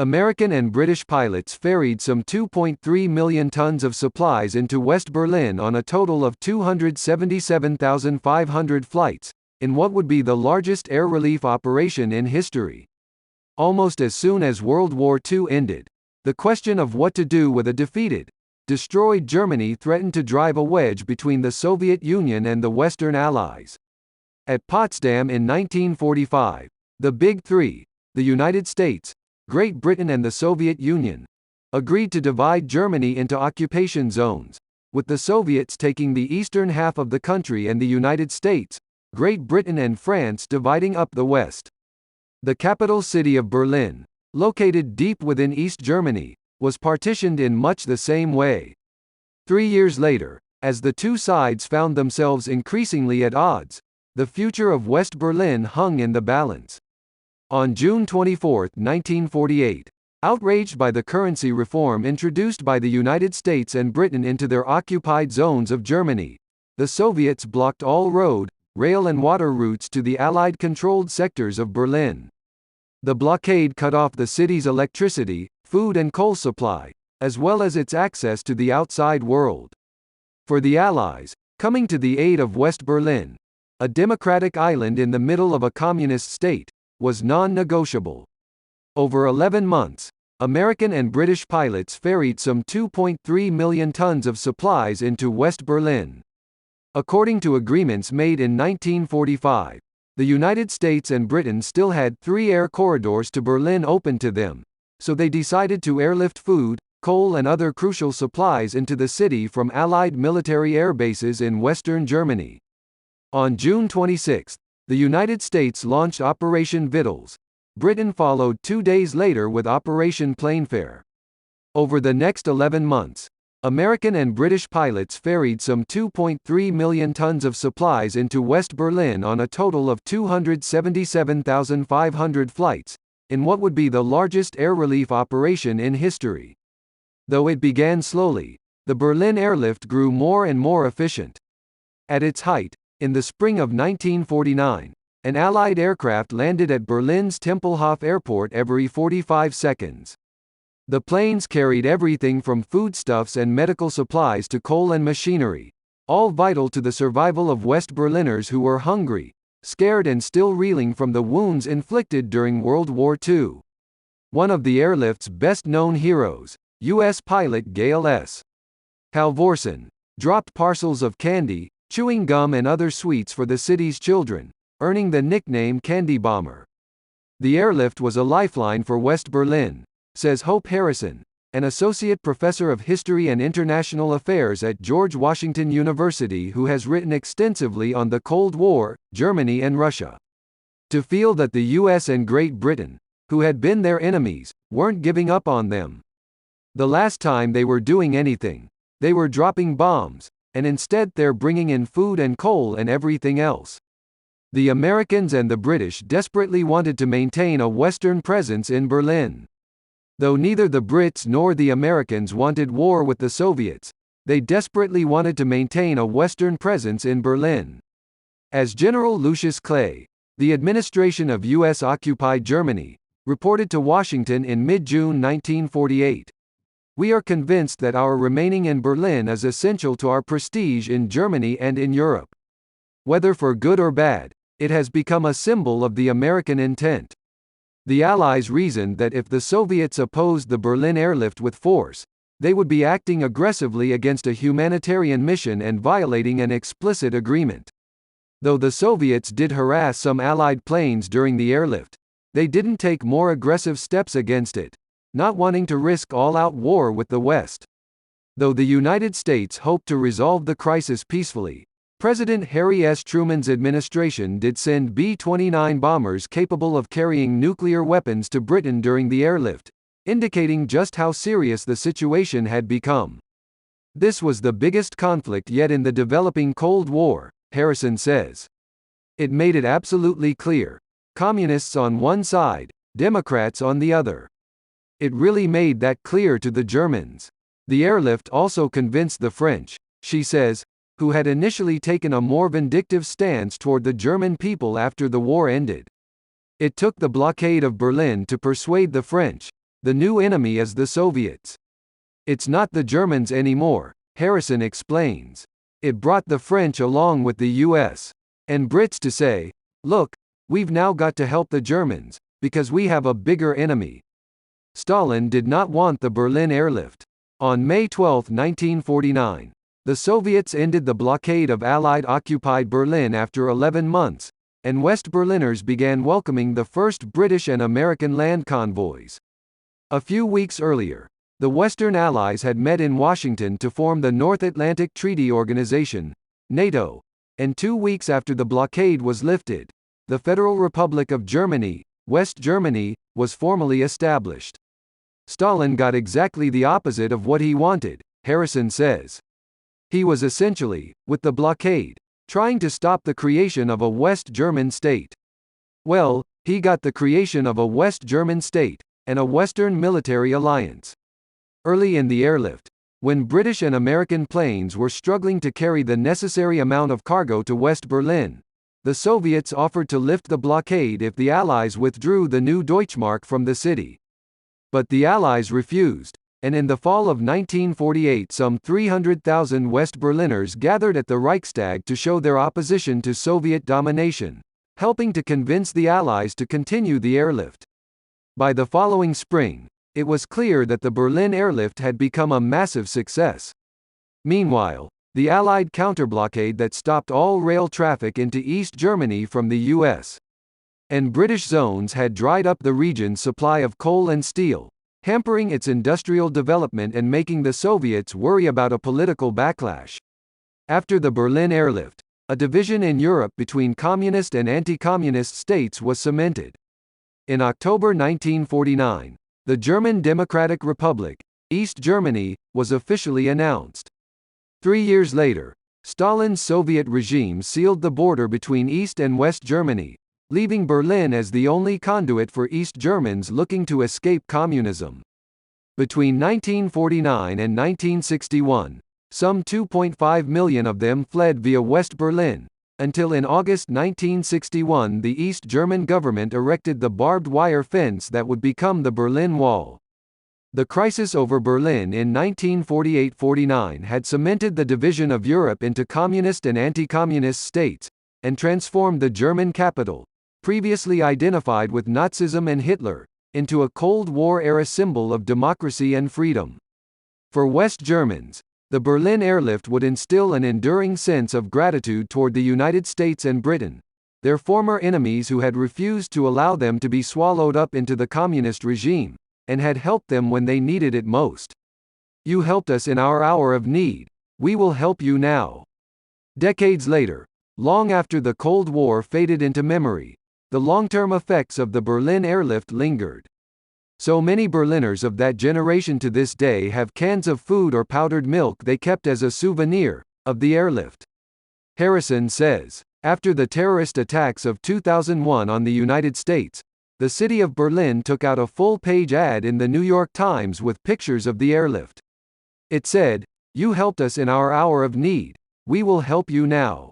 American and British pilots ferried some 2.3 million tons of supplies into West Berlin on a total of 277,500 flights, in what would be the largest air relief operation in history. Almost as soon as World War II ended, the question of what to do with a defeated, destroyed Germany threatened to drive a wedge between the Soviet Union and the Western Allies. At Potsdam in 1945, the Big Three, the United States, Great Britain and the Soviet Union, agreed to divide Germany into occupation zones, with the Soviets taking the eastern half of the country and the United States, Great Britain and France dividing up the west. The capital city of Berlin, located deep within East Germany, was partitioned in much the same way. 3 years later, as the two sides found themselves increasingly at odds, the future of West Berlin hung in the balance. On June 24, 1948, outraged by the currency reform introduced by the United States and Britain into their occupied zones of Germany, the Soviets blocked all road, rail and water routes to the Allied-controlled sectors of Berlin. The blockade cut off the city's electricity, food and coal supply, as well as its access to the outside world. For the Allies, coming to the aid of West Berlin, a democratic island in the middle of a communist state, was non-negotiable. Over 11 months, American and British pilots ferried some 2.3 million tons of supplies into West Berlin. According to agreements made in 1945, the United States and Britain still had 3 air corridors to Berlin open to them, so they decided to airlift food, coal and other crucial supplies into the city from Allied military air bases in western Germany. On June 26, the United States launched Operation Victuals. Britain followed 2 days later with Operation Plainfare. Over the next 11 months, American and British pilots ferried some 2.3 million tons of supplies into West Berlin on a total of 277,500 flights, in what would be the largest air relief operation in history. Though it began slowly, the Berlin airlift grew more and more efficient. At its height, in the spring of 1949, an Allied aircraft landed at Berlin's Tempelhof airport every 45 seconds. The planes carried everything from foodstuffs and medical supplies to coal and machinery, all vital to the survival of West Berliners who were hungry, scared and still reeling from the wounds inflicted during World War II. One of the airlift's best-known heroes, U.S. pilot Gail S. Halvorsen, dropped parcels of candy, chewing gum and other sweets for the city's children, earning the nickname Candy Bomber. The airlift was a lifeline for West Berlin, says Hope Harrison, an associate professor of history and international affairs at George Washington University who has written extensively on the Cold War, Germany and Russia. To feel that the US and Great Britain, who had been their enemies, weren't giving up on them. The last time they were doing anything, they were dropping bombs, and instead they're bringing in food and coal and everything else. The Americans and the British desperately wanted to maintain a Western presence in Berlin. Though neither the Brits nor the Americans wanted war with the Soviets, they desperately wanted to maintain a Western presence in Berlin. As General Lucius Clay, the administration of U.S.-occupied Germany, reported to Washington in mid-June 1948, "We are convinced that our remaining in Berlin is essential to our prestige in Germany and in Europe. Whether for good or bad, it has become a symbol of the American intent." The Allies reasoned that if the Soviets opposed the Berlin airlift with force, they would be acting aggressively against a humanitarian mission and violating an explicit agreement. Though the Soviets did harass some Allied planes during the airlift, they didn't take more aggressive steps against it, not wanting to risk all-out war with the West. Though the United States hoped to resolve the crisis peacefully, President Harry S. Truman's administration did send B-29 bombers capable of carrying nuclear weapons to Britain during the airlift, indicating just how serious the situation had become. This was the biggest conflict yet in the developing Cold War, Harrison says. It made it absolutely clear: communists on one side, Democrats on the other. It really made that clear to the Germans. The airlift also convinced the French, she says, who had initially taken a more vindictive stance toward the German people after the war ended. It took the blockade of Berlin to persuade the French, The new enemy is the Soviets. It's not the Germans anymore, Harrison explains. It brought the French along with the US and Brits to say, look, we've now got to help the Germans, because we have a bigger enemy. Stalin did not want the Berlin airlift. On May 12, 1949, the Soviets ended the blockade of Allied-occupied Berlin after 11 months, and West Berliners began welcoming the first British and American land convoys. A few weeks earlier, the Western Allies had met in Washington to form the North Atlantic Treaty Organization, NATO, and 2 weeks after the blockade was lifted, the Federal Republic of Germany, West Germany, was formally established. Stalin got exactly the opposite of what he wanted, Harrison says. He was essentially, with the blockade, trying to stop the creation of a West German state. Well, he got the creation of a West German state, and a Western military alliance. Early in the airlift, when British and American planes were struggling to carry the necessary amount of cargo to West Berlin, the Soviets offered to lift the blockade if the Allies withdrew the new Deutschmark from the city. But the Allies refused, and in the fall of 1948 some 300,000 West Berliners gathered at the Reichstag to show their opposition to Soviet domination, helping to convince the Allies to continue the airlift. By the following spring, it was clear that the Berlin airlift had become a massive success. Meanwhile, the Allied counterblockade that stopped all rail traffic into East Germany from the US and British zones had dried up the region's supply of coal and steel, hampering its industrial development and making the Soviets worry about a political backlash. After the Berlin airlift, a division in Europe between communist and anti-communist states was cemented. In October 1949, the German Democratic Republic, East Germany, was officially announced. 3 years later, Stalin's Soviet regime sealed the border between East and West Germany, leaving Berlin as the only conduit for East Germans looking to escape communism. Between 1949 and 1961, some 2.5 million of them fled via West Berlin, until in August 1961 the East German government erected the barbed wire fence that would become the Berlin Wall. The crisis over Berlin in 1948–49 had cemented the division of Europe into communist and anti-communist states, and transformed the German capital, previously identified with Nazism and Hitler, into a Cold War-era symbol of democracy and freedom. For West Germans, the Berlin airlift would instill an enduring sense of gratitude toward the United States and Britain, their former enemies who had refused to allow them to be swallowed up into the communist regime, and had helped them when they needed it most. You helped us in our hour of need, we will help you now. Decades later, long after the Cold War faded into memory, the long-term effects of the Berlin airlift lingered. So many Berliners of that generation to this day have cans of food or powdered milk they kept as a souvenir of the airlift. Harrison says, after the terrorist attacks of 2001 on the United States, the city of Berlin took out a full-page ad in the New York Times with pictures of the airlift. It said, "You helped us in our hour of need, we will help you now."